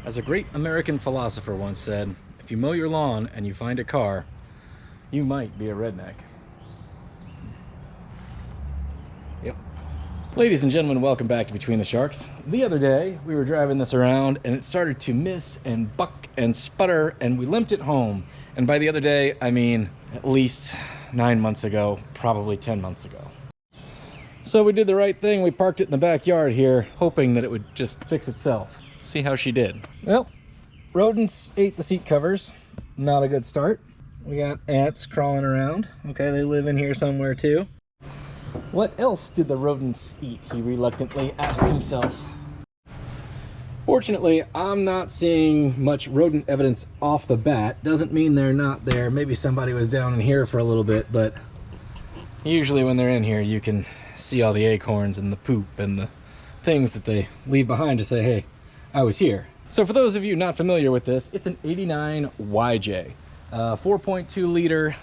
As a great American philosopher once said, if you mow your lawn and you find a car, you might be a redneck. Yep. Ladies and gentlemen, welcome back to Between the Sharks. The other day, we were driving this around and it started to miss and buck and sputter and we limped it home. And by the other day, I mean at least 9 months ago, probably 10 months ago. So we did the right thing. We parked it in the backyard here, hoping that it would just fix itself. See how she did. Well, rodents ate the seat covers. Not a good start. We got ants crawling around. Okay, they live in here somewhere too. What else did the rodents eat? He reluctantly asked himself. Fortunately, I'm not seeing much rodent evidence off the bat. Doesn't mean they're not there. Maybe somebody was down in here for a little bit, but usually when they're in here, you can see all the acorns and the poop and the things that they leave behind to say, hey, I was here. So for those of you not familiar with this, it's an 89 YJ, 4.2 liter,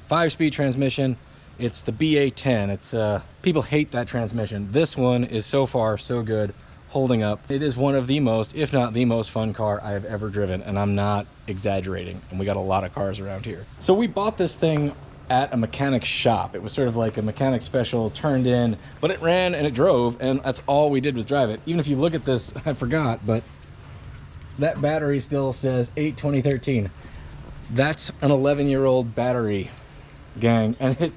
5-speed transmission. It's the BA10. It's people hate that transmission. This one is so far so good, holding up. It is one of the most, if not the most fun car I have ever driven, and I'm not exaggerating. And we got a lot of cars around here. So we bought this thing at a mechanic shop. It was sort of like a mechanic special, turned in, but it ran and it drove, and that's all we did was drive it. Even if you look at this, I forgot, but that battery still says 8/2013. That's an 11-year-old battery, gang, and it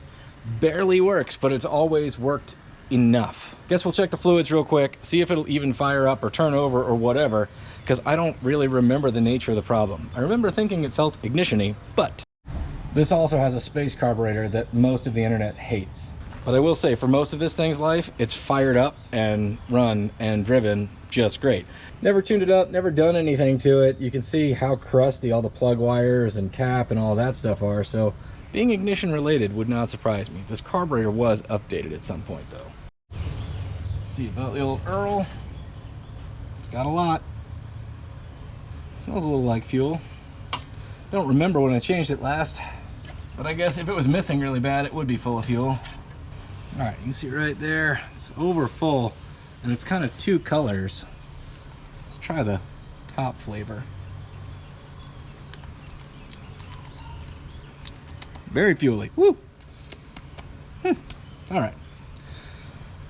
barely works, but it's always worked enough. Guess we'll check the fluids real quick, see if it'll even fire up or turn over or whatever, because I don't really remember the nature of the problem. I remember thinking it felt ignition-y, but this also has a space carburetor that most of the internet hates. But I will say, for most of this thing's life, it's fired up and run and driven just great. Never tuned it up, never done anything to it. You can see how crusty all the plug wires and cap and all that stuff are, so being ignition related would not surprise me. This carburetor was updated at some point though. Let's see about the old Earl. It's got a lot. It smells a little like fuel. Don't remember when I changed it last, but I guess if it was missing really bad, it would be full of fuel. All right, you can see right there, it's over full, and it's kind of two colors. Let's try the top flavor. Very fuely. Woo! All right,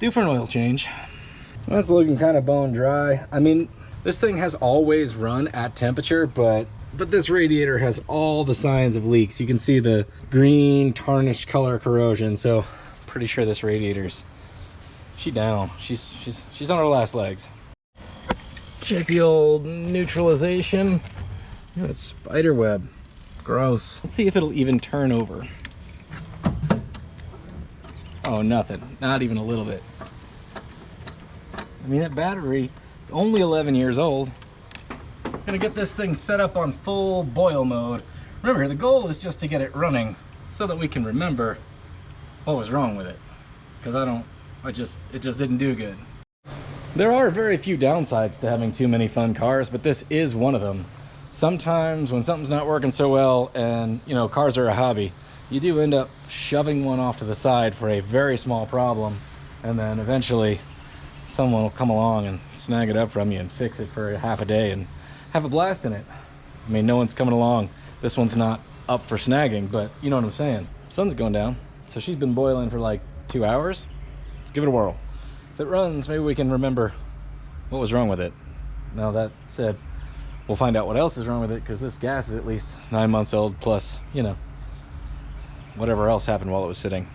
due for an oil change. That's looking kind of bone dry. I mean, this thing has always run at temperature, but this radiator has all the signs of leaks. You can see the green tarnished color corrosion, so pretty sure this radiator's down. She's on her last legs. Check the old neutralization. That's spider web. Gross. Let's see if it'll even turn over. Oh, nothing. Not even a little bit. I mean, that battery is only 11 years old. Gonna get this thing set up on full boil mode. Remember, the goal is just to get it running so that we can remember what was wrong with it. Because it just didn't do good. There are very few downsides to having too many fun cars, but this is one of them. Sometimes when something's not working so well, and you know, cars are a hobby, you do end up shoving one off to the side for a very small problem, and then eventually someone will come along and snag it up from you and fix it for half a day and have a blast in it. I mean, no one's coming along. This one's not up for snagging, but you know what I'm saying. Sun's going down, so she's been boiling for like 2 hours. Let's give it a whirl. If it runs, maybe we can remember what was wrong with it. Now that said, we'll find out what else is wrong with it, because this gas is at least 9 months old, plus, you know, whatever else happened while it was sitting.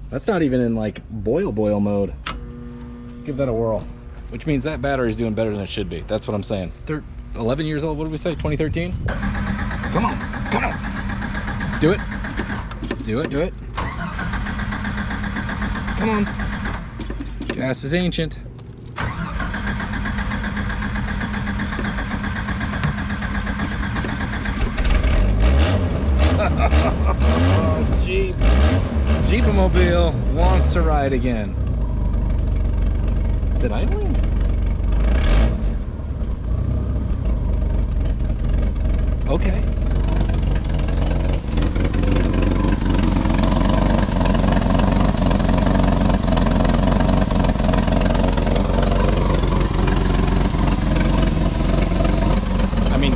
That's not even in like boil mode. Give that a whirl. Which means that battery's doing better than it should be. That's what I'm saying. 11 years old, what did we say? 2013? Come on, come on. Do it. Do it, do it. Come on. Gas is ancient. Jeep-o-mobile wants to ride again. Is it idling? Okay.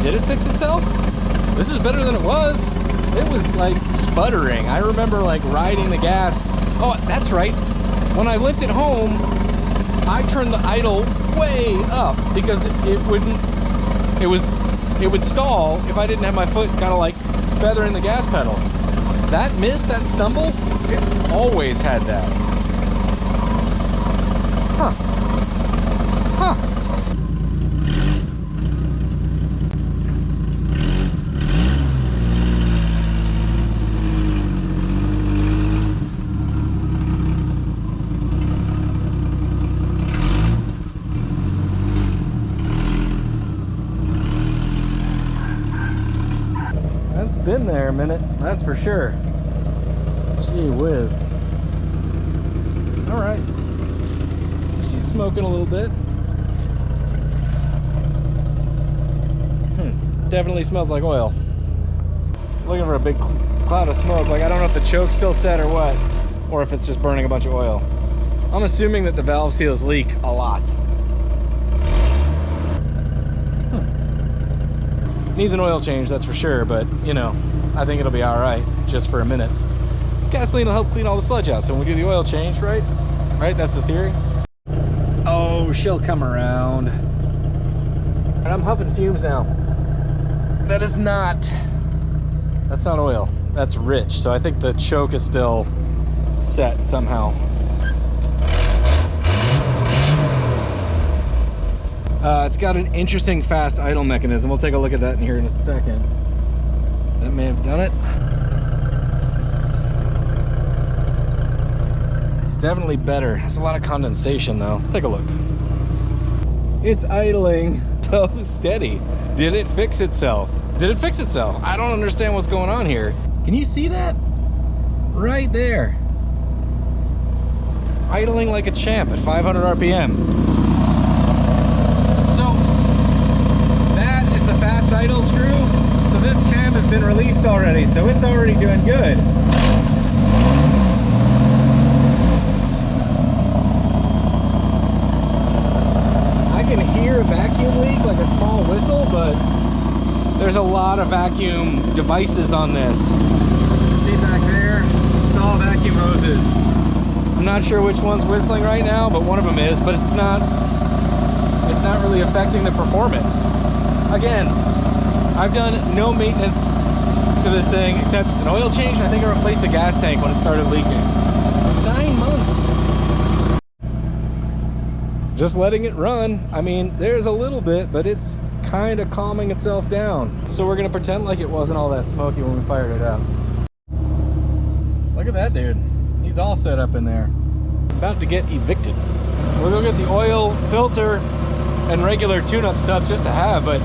Did it fix itself? This is better than it was. It was like sputtering. I remember like riding the gas. Oh, that's right. When I limped it home, I turned the idle way up because it would stall if I didn't have my foot kind of like feathering the gas pedal. That miss, that stumble, it's always had that. Huh. Huh. Been there a minute, that's for sure. Gee whiz. All right, she's smoking a little bit. Definitely smells like oil. Looking for a big cloud of smoke. Like, I don't know if the choke's still set or what, or if it's just burning a bunch of oil. I'm assuming that the valve seals leak a lot. Needs an oil change, that's for sure, but you know, I think it'll be all right just for a minute. Gasoline will help clean all the sludge out, so when we do the oil change, right? Right, that's the theory. Oh, she'll come around. And I'm huffing fumes now. That's not oil, that's rich, so I think the choke is still set somehow. It's got an interesting fast idle mechanism. We'll take a look at that in here in a second. That may have done it. It's definitely better. There's a lot of condensation though. Let's take a look. It's idling so steady. Did it fix itself? Did it fix itself? I don't understand what's going on here. Can you see that? Right there. Idling like a champ at 500 RPM. Fast idle screw, so this cam has been released already, so it's already doing good. I can hear a vacuum leak, like a small whistle, but there's a lot of vacuum devices on this. See back there? It's all vacuum hoses. I'm not sure which one's whistling right now, but one of them is, but it's not really affecting the performance. Again, I've done no maintenance to this thing except an oil change. I think I replaced the gas tank when it started leaking. 9 months. Just letting it run. I mean, there's a little bit, but it's kind of calming itself down. So we're gonna pretend like it wasn't all that smoky when we fired it up. Look at that dude. He's all set up in there. About to get evicted. We're gonna get the oil filter and regular tune-up stuff just to have, but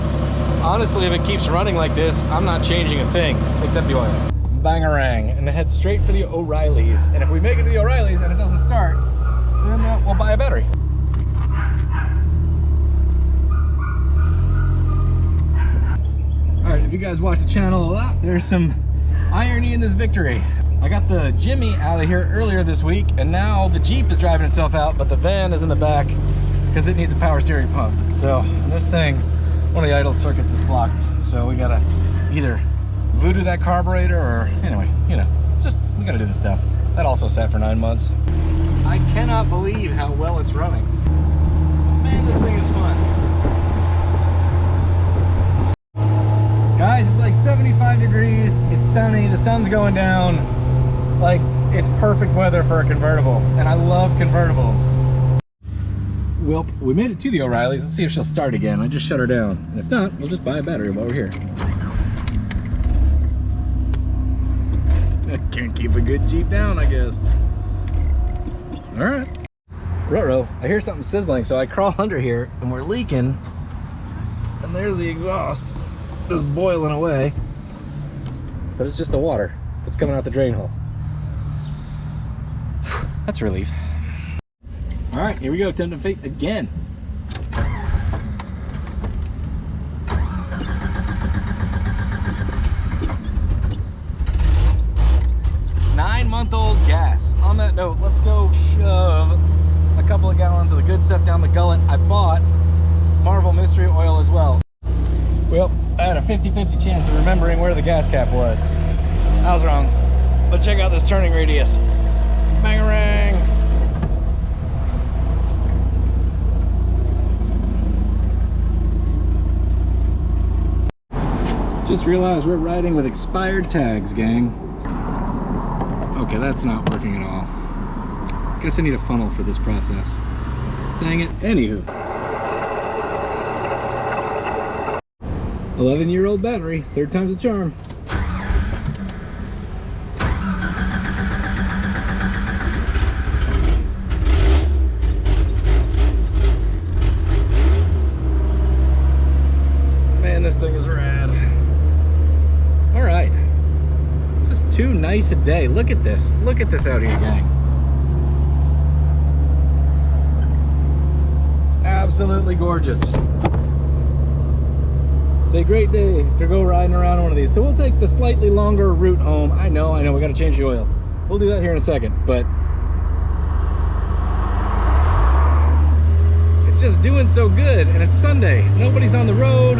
honestly, if it keeps running like this, I'm not changing a thing except the oil. Bangarang, and head straight for the O'Reilly's. And if we make it to the O'Reilly's and it doesn't start, then we'll buy a battery. All right, if you guys watch the channel a lot, there's some irony in this victory. I got the Jimmy out of here earlier this week, and now the Jeep is driving itself out, but the van is in the back because it needs a power steering pump. So this thing, one of the idle circuits is blocked. So we gotta either voodoo that carburetor or, anyway, you know, it's just, we gotta do this stuff. That also sat for 9 months. I cannot believe how well it's running. Man, this thing is fun. Guys, it's like 75 degrees, it's sunny, the sun's going down. Like, it's perfect weather for a convertible, and I love convertibles. Well, we made it to the O'Reilly's. Let's see if she'll start again. I just shut her down. And if not, we'll just buy a battery while we're here. I can't keep a good Jeep down, I guess. All right. Ruh-roh, I hear something sizzling, so I crawl under here, and we're leaking. And there's the exhaust, just boiling away. But it's just the water that's coming out the drain hole. That's a relief. All right, here we go, tempting fate again. Nine-month-old gas. On that note, let's go shove a couple of gallons of the good stuff down the gullet. I bought Marvel Mystery Oil as well. Well, I had a 50-50 chance of remembering where the gas cap was. I was wrong. But check out this turning radius. Bangarang! Just realized we're riding with expired tags, gang. Okay, that's not working at all. Guess I need a funnel for this process. Dang it. Anywho. 11-year-old battery, third time's a charm. Man, this thing is rad. All right. This is too nice a day. Look at this. Look at this out here, gang. It's absolutely gorgeous. It's a great day to go riding around one of these. So we'll take the slightly longer route home. I know, we gotta change the oil. We'll do that here in a second, but it's just doing so good, and it's Sunday. Nobody's on the road.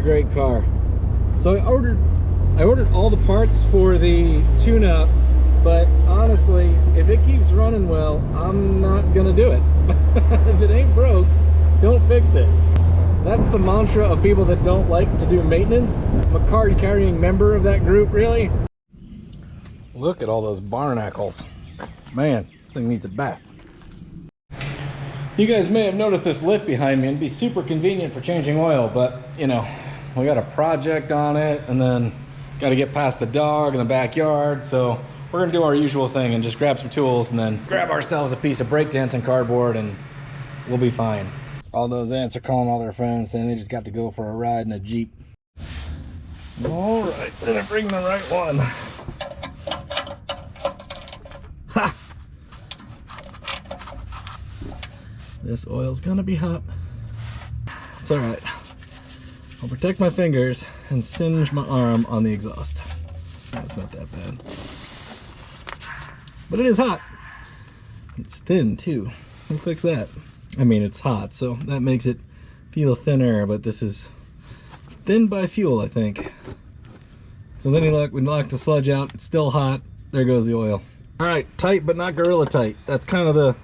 Great car. So I ordered all the parts for the tune-up, but honestly, if it keeps running well, I'm not gonna do it. If it ain't broke, don't fix it. That's the mantra of people that don't like to do maintenance. I'm a card-carrying member of that group, really. Look at all those barnacles. Man, this thing needs a bath. You guys may have noticed this lift behind me. It'd be super convenient for changing oil, but you know, we got a project on it, and then got to get past the dog in the backyard, so we're gonna do our usual thing and just grab some tools and then grab ourselves a piece of breakdancing cardboard and we'll be fine. All those ants are calling all their friends saying they just got to go for a ride in a Jeep. All right, did I bring the right one? Ha! This oil's gonna be hot. It's all right. I'll protect my fingers and singe my arm on the exhaust. That's not that bad. But it is hot. It's thin too. We'll fix that. I mean, it's hot, so that makes it feel thinner, but this is thinned by fuel, I think. So then we lock the sludge out. It's still hot. There goes the oil. All right, tight but not gorilla tight. That's kind of the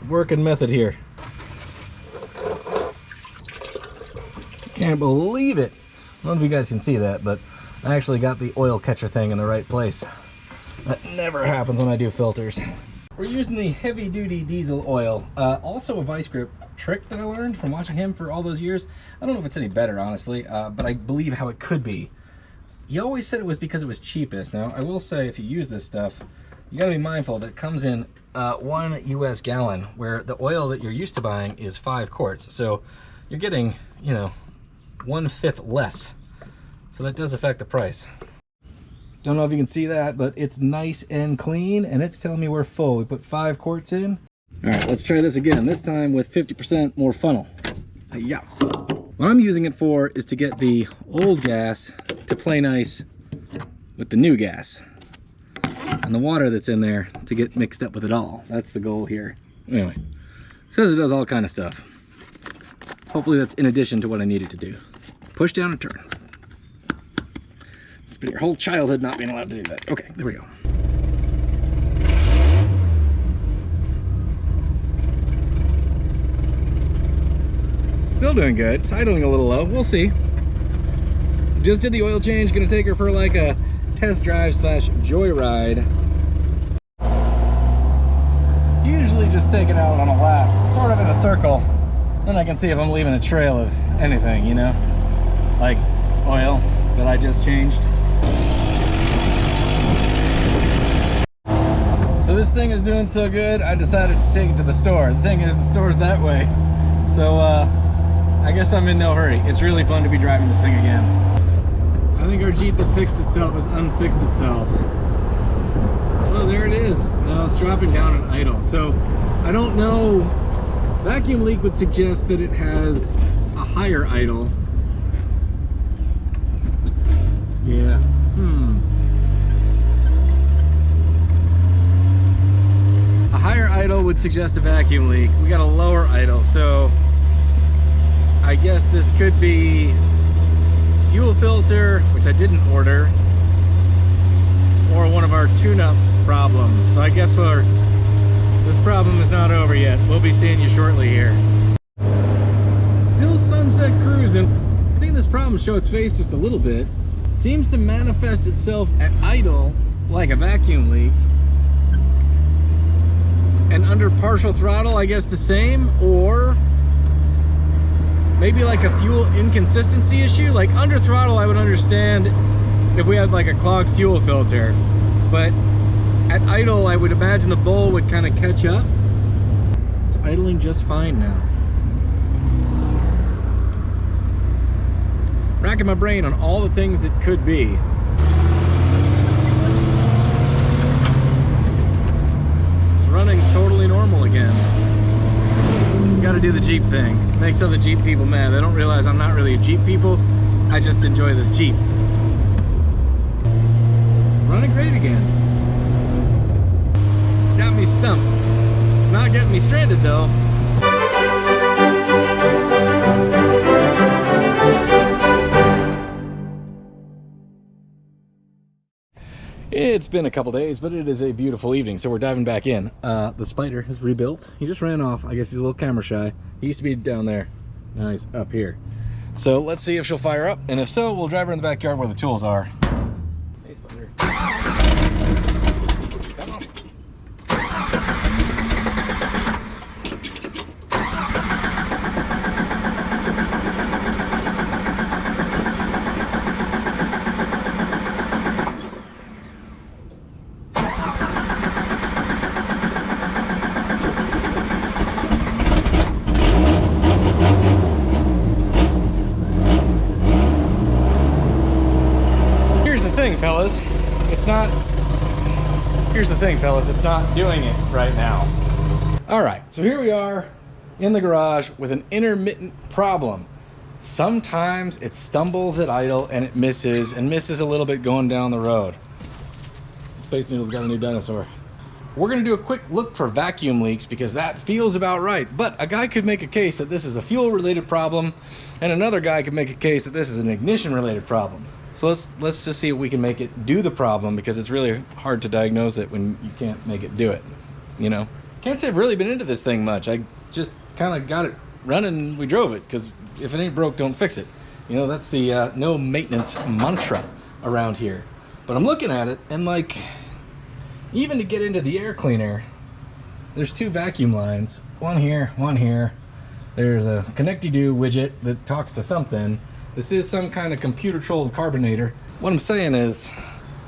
working method here. Can't believe it. I don't know if you guys can see that, but I actually got the oil catcher thing in the right place. That never happens when I do filters. We're using the heavy duty diesel oil. Also a vice grip trick that I learned from watching him for all those years. I don't know if it's any better, honestly, but I believe how it could be. He always said it was because it was cheapest. Now, I will say if you use this stuff, you gotta be mindful that it comes in 1 US gallon, where the oil that you're used to buying is 5 quarts. So you're getting, you know, 1/5 less. So that does affect the price. Don't know if you can see that, but it's nice and clean, and it's telling me we're full. We put 5 quarts in. All right, let's try this again, this time with 50% more funnel. Yeah. What I'm using it for is to get the old gas to play nice with the new gas. And the water that's in there to get mixed up with it all. That's the goal here. Anyway, it says it does all kind of stuff. Hopefully that's in addition to what I needed to do. Push down and turn. It's been your whole childhood not being allowed to do that. Okay, there we go. Still doing good. It's idling a little low. We'll see. Just did the oil change. Gonna take her for like a test drive / joyride. Usually just take it out on a lap, sort of in a circle. Then I can see if I'm leaving a trail of anything, you know, like oil that I just changed. So this thing is doing so good, I decided to take it to the store. The thing is, the store's that way. So I guess I'm in no hurry. It's really fun to be driving this thing again. I think our Jeep that fixed itself has unfixed itself. it's dropping down an idle. So I don't know. Vacuum leak would suggest that it has a higher idle. Yeah. A higher idle would suggest a vacuum leak. We got a lower idle, so I guess this could be fuel filter, which I didn't order, or one of our tune-up problems. So I guess this problem is not over yet. We'll be seeing you shortly here. Still sunset cruising. Seeing this problem show its face just a little bit. It seems to manifest itself at idle like a vacuum leak. And under partial throttle, I guess the same, or maybe like a fuel inconsistency issue. Like under throttle, I would understand if we had like a clogged fuel filter, but at idle, I would imagine the bowl would kind of catch up. It's idling just fine now. Racking my brain on all the things it could be. It's running totally normal again. Gotta do the Jeep thing. Makes other Jeep people mad. They don't realize I'm not really a Jeep people. I just enjoy this Jeep. Running great again. Got me stumped. It's not getting me stranded though. It's been a couple days, but it is a beautiful evening, so we're diving back in. The Spider is rebuilt. He just ran off. I guess he's a little camera shy. He used to be down there. Now he's up here. So let's see if she'll fire up, and if so, we'll drive her in the backyard where the tools are. Hey, Spider. Come on. Fellas, here's the thing, fellas, it's not doing it right now. All right, so here we are in the garage with an intermittent problem. Sometimes it stumbles at idle and it misses a little bit going down the road. Space Noodle's got a new dinosaur. We're gonna do a quick look for vacuum leaks because that feels about right, but a guy could make a case that this is a fuel related problem and another guy could make a case that this is an ignition related problem. So let's just see if we can make it do the problem, because it's really hard to diagnose it when you can't make it do it, you know? Can't say I've really been into this thing much. I just kind of got it running and we drove it, because if it ain't broke, don't fix it. You know, that's the no maintenance mantra around here. But I'm looking at it and like, even to get into the air cleaner, there's two vacuum lines, one here, one here. There's a connect-y-do widget that talks to something. This is some kind of computer-controlled carbonator. What I'm saying is,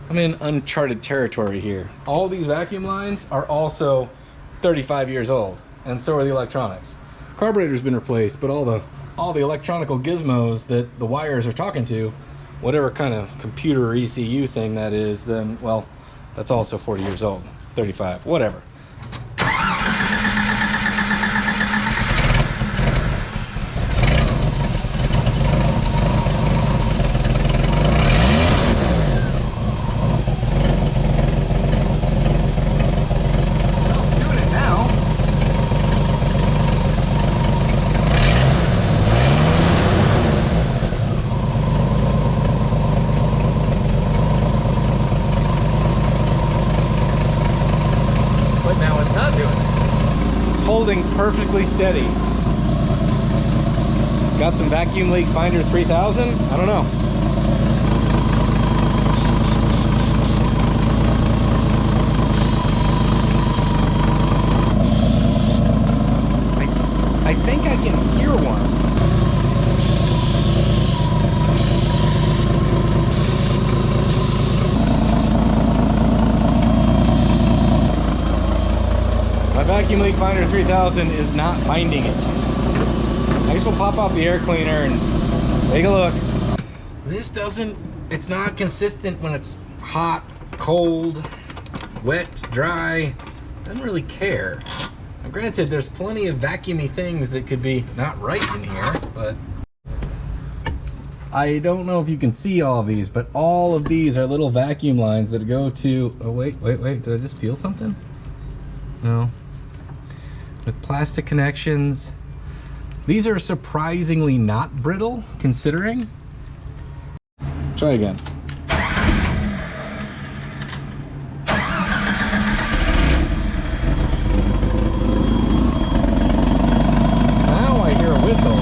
I'm in uncharted territory here. All these vacuum lines are also 35 years old, and so are the electronics. Carburetor's been replaced, but all the electronical gizmos that the wires are talking to, whatever kind of computer or ECU thing that is, then, well, that's also 40 years old, 35, whatever. Holding perfectly steady. Got some vacuum leak finder 3000? I don't know. I think I can hear one. My vacuum leak finder 3000 is not finding it. I guess we'll pop off the air cleaner and take a look. It's not consistent when it's hot, cold, wet, dry. doesn't really care. Now, granted, there's plenty of vacuumy things that could be not right in here, but I don't know if you can see all of these, but all of these are little vacuum lines that go to, oh wait, did I just feel something? No. With plastic connections. These are surprisingly not brittle, considering. Try again. Now I hear a whistle.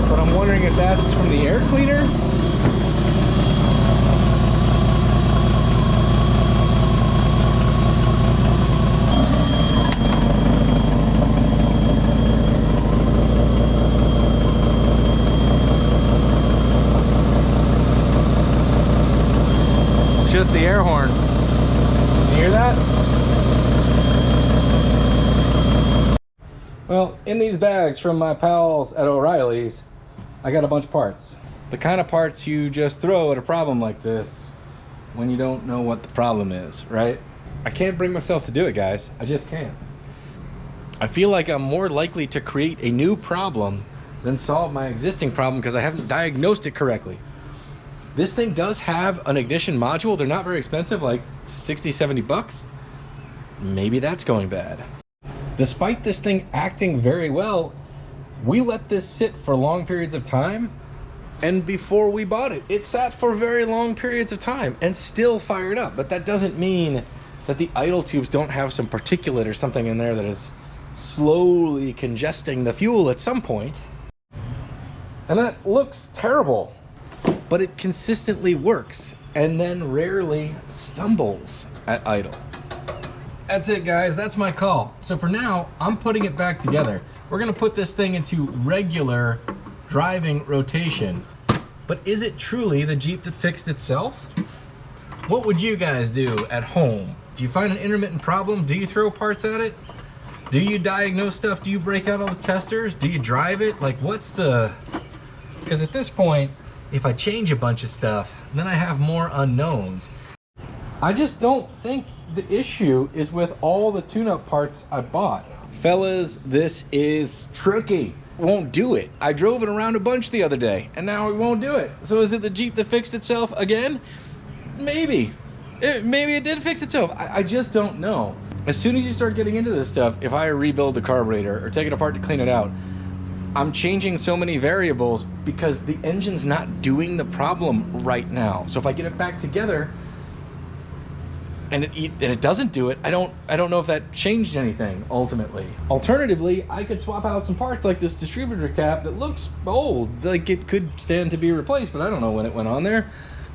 But I'm wondering if that's from the air cleaner. Just the air horn. You hear that? Well, in these bags from my pals at O'Reilly's, I got a bunch of parts. The kind of parts you just throw at a problem like this when you don't know what the problem is, right? I can't bring myself to do it, guys. I just can't. I feel like I'm more likely to create a new problem than solve my existing problem because I haven't diagnosed it correctly. This thing does have an ignition module. They're not very expensive, like 60, 70 bucks. Maybe that's going bad. Despite this thing acting very well, we let this sit for long periods of time. And before we bought it, it sat for very long periods of time and still fired up. But that doesn't mean that the idle tubes don't have some particulate or something in there that is slowly congesting the fuel at some point. And that looks terrible. But it consistently works and then rarely stumbles at idle. That's it, guys. That's my call. So for now, I'm putting it back together. We're gonna put this thing into regular driving rotation. But is it truly the Jeep that fixed itself? What would you guys do at home? If you find an intermittent problem, do you throw parts at it? Do you diagnose stuff? Do you break out all the testers? Do you drive it? Like, what's the... Because at this point, if I change a bunch of stuff, then I have more unknowns. I just don't think the issue is with all the tune-up parts I bought. Fellas, this is tricky. Won't do it. I drove it around a bunch the other day, and now it won't do it. So is it the Jeep that fixed itself again? Maybe. Maybe it did fix itself. I just don't know. As soon as you start getting into this stuff, if I rebuild the carburetor or take it apart to clean it out, I'm changing so many variables because the engine's not doing the problem right now. So if I get it back together and it doesn't do it, I don't know if that changed anything ultimately. Alternatively, I could swap out some parts like this distributor cap that looks old, like it could stand to be replaced, but I don't know when it went on there.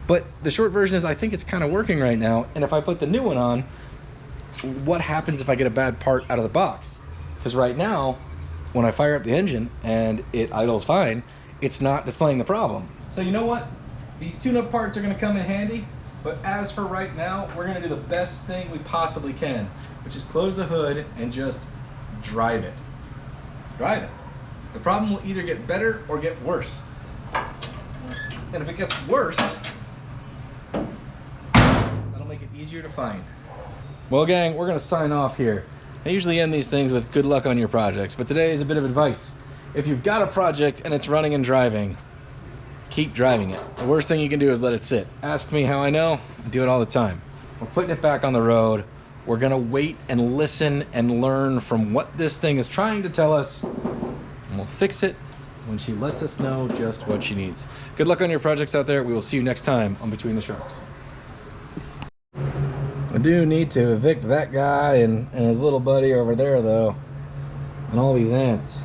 But the short version is I think it's kind of working right now. And if I put the new one on, what happens if I get a bad part out of the box? Because right now, when I fire up the engine and it idles fine, it's not displaying the problem. So you know what? These tune-up parts are gonna come in handy, but as for right now, we're gonna do the best thing we possibly can, which is close the hood and just drive it. Drive it. The problem will either get better or get worse. And if it gets worse, that'll make it easier to find. Well, gang, we're gonna sign off here. I usually end these things with good luck on your projects, but today is a bit of advice. If you've got a project and it's running and driving, keep driving it. The worst thing you can do is let it sit. Ask me how I know. I do it all the time. We're putting it back on the road. We're gonna wait and listen and learn from what this thing is trying to tell us, and we'll fix it when she lets us know just what she needs. Good luck on your projects out there. We will see you next time on Between the Sharks. I do need to evict that guy and his little buddy over there, though, and all these ants.